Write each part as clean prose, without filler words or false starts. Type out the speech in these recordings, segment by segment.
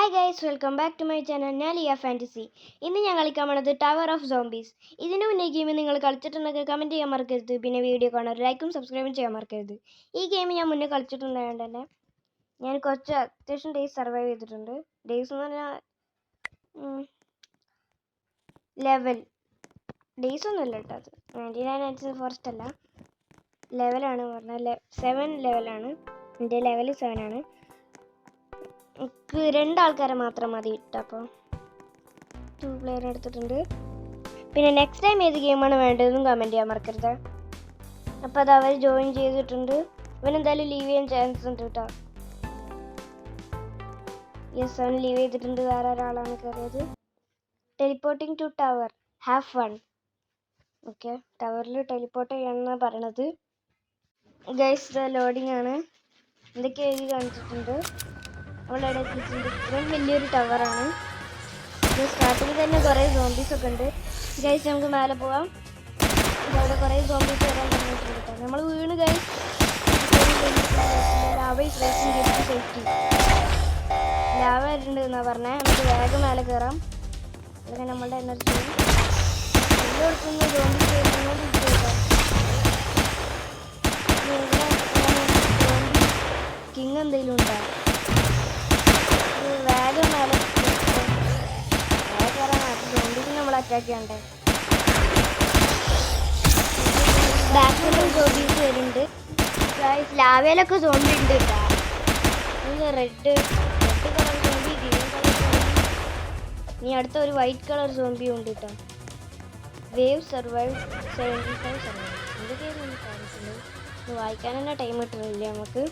Hi guys, welcome back to my channel. ഞാൻ Liya fantasy. ഇന്ന് ഞാൻ കളിക്കാൻ പോണത് ടവർ ഓഫ് സോംബീസ്. ഇതിന് മുന്നേ ഗെയിം നിങ്ങൾ കളിച്ചിട്ടുണ്ടെങ്കിൽ കമൻറ്റ് ചെയ്യാൻ മറക്കരുത്. പിന്നെ വീഡിയോ കാണാൻ ലൈക്കും സബ്സ്ക്രൈബും ചെയ്യാൻ മറക്കരുത്. ഈ ഗെയിം ഞാൻ മുന്നേ കളിച്ചിട്ടുണ്ടായതുകൊണ്ട് തന്നെ ഞാൻ കുറച്ച് അത്യാവശ്യം ഡേയ്സ് സർവൈവ് ചെയ്തിട്ടുണ്ട്. ഡേയ്സ് എന്ന് പറഞ്ഞാൽ ലെവൽ ഡേയ്സ് ഒന്നും അല്ല കേട്ടോ. അത് 99 നൈറ്റ്സ് ഫോറസ്റ്റ് അല്ല, ലെവലാണ് പറഞ്ഞാൽ 7 ലെവലാണ്. എൻ്റെ ലെവൽ 7 ആണ്. എനിക്ക് 2 ആൾക്കാരെ മാത്രം മതി ഇട്ടോ. അപ്പോൾ 2 പ്ലെയർ എടുത്തിട്ടുണ്ട്. പിന്നെ നെക്സ്റ്റ് ടൈം ഏത് ഗെയിമാണ് വേണ്ടതെന്നും കമൻറ്റ് ചെയ്യാൻ മറക്കരുത്. അപ്പോൾ അത് അവർ ജോയിൻ ചെയ്തിട്ടുണ്ട്. ഇവനെന്തായാലും ലീവ് ചെയ്യാൻ ചാൻസ് ഉണ്ട് കേട്ടോ. യെസ്, അവൻ ലീവ് ചെയ്തിട്ടുണ്ട്. വേറെ ഒരാളാണ് കയറിയത്. Teleporting to tower, have fun. Okay, ടവറിൽ ടെലിപ്പോർട്ട് ചെയ്യാമെന്നാണ് പറയണത്. ഗൈസ്, ലോഡിങ് ആണ്. എന്തൊക്കെ എഴുതി കാണിച്ചിട്ടുണ്ട്. അവളുടെ എത്തിയിട്ടുണ്ട്. ഇത്രയും വലിയൊരു ടവറാണ്. സ്റ്റാർട്ടിങ്ങിൽ തന്നെ കുറേ സോംബീസ് ഒക്കെ ഉണ്ട്. ഗൈസ്, നമുക്ക് മേലെ പോവാം. അവിടെ കുറേ സോംബീസ് വരാൻ തുടങ്ങിയിട്ടുണ്ട് കേട്ടോ. നമ്മൾ വീണ് guys. Lava is waiting get safety. Lava വരുന്നുണ്ട് എന്നാണ് പറഞ്ഞത്. നമുക്ക് വേഗം മേലെ കയറാം. അല്ലെങ്കിൽ നമ്മളുടെ എനർജി എല്ലായിടത്തുനിന്ന് സോംബീസ് വരുന്നോണ്ടിരിക്കും കേട്ടോ. കിങ് എന്തെങ്കിലും ഉണ്ടോ? വേഗം മേലെ സോംബീസ് നമ്മൾ അറ്റാക്ക് ചെയ്യണ്ടേ. ബാക്കിലും സോംബീസ് വരുന്നുണ്ട്. ലാവയിലൊക്കെ സോംബി ഉണ്ട് കേട്ടോ. Red colour zombie, green colour zombie, ഇനി അടുത്ത ഒരു വൈറ്റ് കളർ സോംബിയും ഉണ്ട് കേട്ടോ. Wave survive 75 survive. എന്തൊക്കെയാണ് കാണിക്കുന്നത്? വായിക്കാൻ തന്നെ ടൈം കിട്ടുന്നില്ല നമുക്ക്.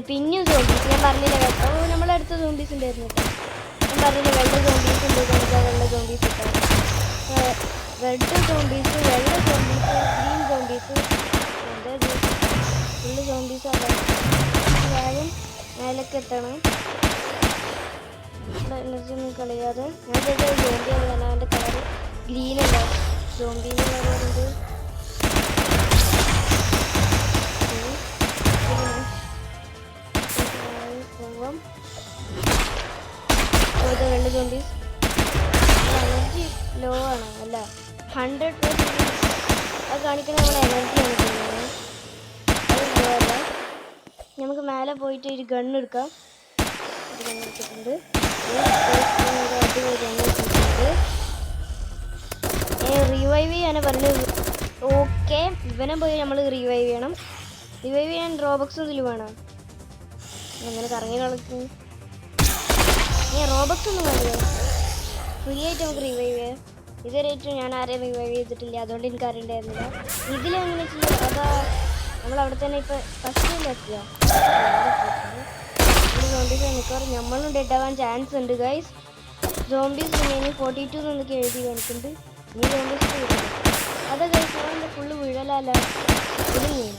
പിന്നെയും സോംബീസ് ഞാൻ പറഞ്ഞില്ല കേട്ടോ. നമ്മളടുത്ത സോംബീസ് ഉണ്ടായിരുന്നു കേട്ടോ. ഞാൻ പറഞ്ഞില്ല വെള്ള സോംബീസ് ഉണ്ട്. വെള്ള സോംബീസ് കിട്ടാം. റെഡ് സോംബീസ്, വെള്ള സോംബീസ്, ഗ്രീൻ സോംബീസ്, എന്താ ഫുള്ള് സോംബീസ് അല്ല. വേഗം മേലൊക്കെ എത്തണം. എനർജി ഒന്നും കളയാതെ. ഞാൻ ചെറിയ സോംബി ആണ്. കാരണം അവൻ്റെ കളർ ഗ്രീൻ അല്ല, സോംബീന്ന് പറയുന്നത്. വെള്ള സോംബീസ് എനർജി ലോ ആണ് അല്ല, 100% അത് കാണിക്കണ നമ്മളെ എനർജിയാണ് ചെയ്യുന്നത്. അത് ലോ അല്ല. നമുക്ക് മേലെ പോയിട്ട് ഒരു ഗണ്ണ് എടുക്കാം. ഒരു ഗണ്ണ് എടുത്തിട്ടുണ്ട്. റിവൈവ് ചെയ്യാനാണ് പറഞ്ഞത്. ഓക്കെ, ഇവനെ പോയി നമ്മൾ റിവൈവ് ചെയ്യണം. റിവൈവ് ചെയ്യാൻ റോബക്സ് ഇതിൽ വേണം. അങ്ങനെ കറങ്ങി കളിക്കും. റോബക്സ് ഒന്നും വേണ്ടത്, ഫ്രീ ആയിട്ട് നമുക്ക് റിവൈവ് ചെയ്യാം. ഇതുവരെയായിട്ടും ഞാൻ ആരെയും റിവൈവ് ചെയ്തിട്ടില്ല, അതുകൊണ്ട് എനിക്ക് അറിയണ്ടായിരുന്നില്ല. ഇതിലെങ്ങനെ ചെയ്യാം? അതാ നമ്മൾ അവിടെ തന്നെ ഇപ്പോൾ ഫസ്റ്റിലെത്തിയ സോംബീസ് മിക്കവാറും നമ്മളും ഡെഡ് ആവാൻ ചാൻസ് ഉണ്ട് ഗൈസ്. സോംബീസ് ഇനി 42 എന്നൊക്കെ എഴുതി കാണിക്കുന്നുണ്ട്. ഇനി സോംബീസ് വീഴും. അതെ ഗൈസ്, അവൻ്റെ ഫുള്ള് വീഴലല്ല, ഇത് വീണു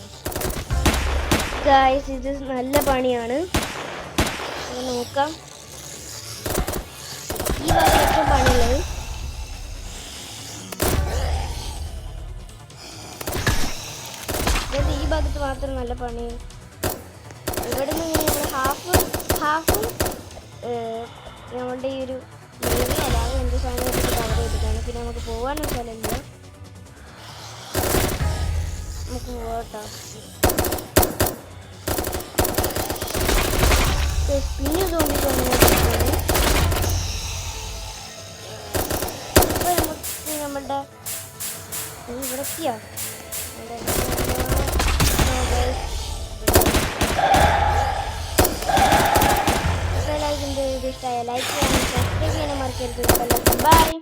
ഗൈസ്. ഇത് നല്ല പണിയാണ്. നോക്കാം. ഈ ഭാഗത്ത് പണിയുള്ളത് ഈ ഭാഗത്ത് മാത്രം നല്ല പണി. ഇവിടെ നിന്ന് നമ്മൾ ഹാഫും നമ്മളുടെ ഈ ഒരു നേവി അല്ലാതെ എന്ത് സാധനം കവർ ചെയ്തിട്ടാണ്. പിന്നെ നമുക്ക് പോകാനും സ്ഥലമില്ല. നമുക്ക് പോകട്ടോ. പിന്നെ സോംബീസ് വന്നിട്ടാണ് നമ്മളുടെ ഇവിടെ എത്തിയോ? ഇഷ്ടമായ ലൈക്ക് ചെയ്യാനും സബ്സ്ക്രൈബ് ചെയ്യാനും മറക്കരുത്. ബൈ.